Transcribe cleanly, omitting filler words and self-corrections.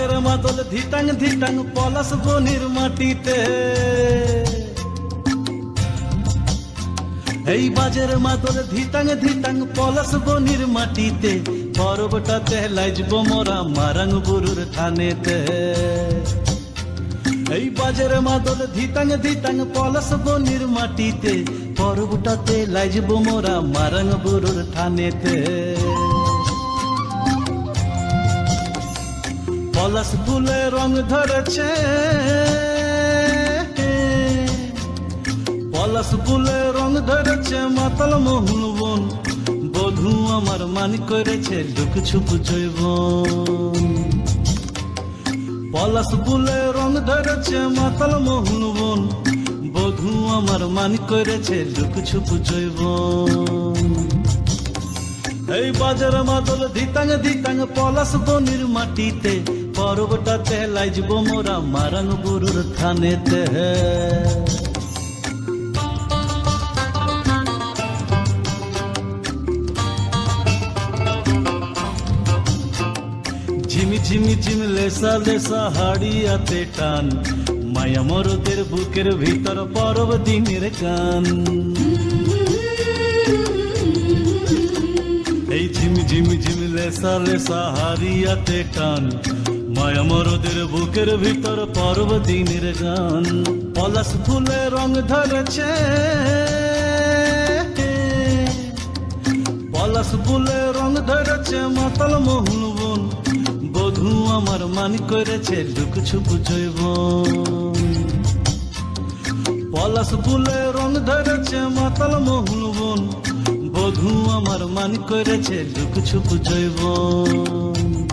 বাজের মাদল ধিটাং ধিটাং পলাশ বনির মাটিতে, এই বাজের মাদল ধিটাং ধিটাং পলাশ বনির মাটিতে, পরবটাতে লাইজব মোরা মারাং বুরুর থানেতে। এই বাজের মাদল ধিটাং ধিটাং পলাশ বনির মাটিতে, পরবটাতে লাইজব মোরা মারাং বুরুর থানেতে। পলাশ ফুলে রং ধরেছে, পলাশ ফুলে রং ধরেছে মাতাল মোহন বন, বধূ আমার মান করেছে লুক ছুপ জৈবন। পলাশ ফুলে রং ধরেছে মাতাল মোহন বন, বধূ আমার মান করেছে লুক ছুপ জৈবন। এই বাজার মাদল ধিতাং ধিতাং পলাশ বনির মাটিতে, পরবটাতে লাইজব মোরা মারাং বুরুর থানেতে। ঝিমি ঝিমি ঝিম লেসা লেসা হাড়িয়াতে টান, মায়া মরদের বুকের ভিতর পরব দিনের গান। এই ঝিমি ঝিমি ঝিম লেসা লেসা হারিয়াতে টান, মায়া মরদের বুকের ভিতর পরব দিনের গান। পলাশ ফুলে রং ধরেছে, পলাশ ফুলে রং ধরেছে মাতাল মোহন বন, বধূ আমার মান করেছে লুক ছুপ জৈবন। পলাশ ফুলে রং ধরেছে মাতাল মোহন বন, বধূ আমার মান করেছে লুক ছুপ জৈবন।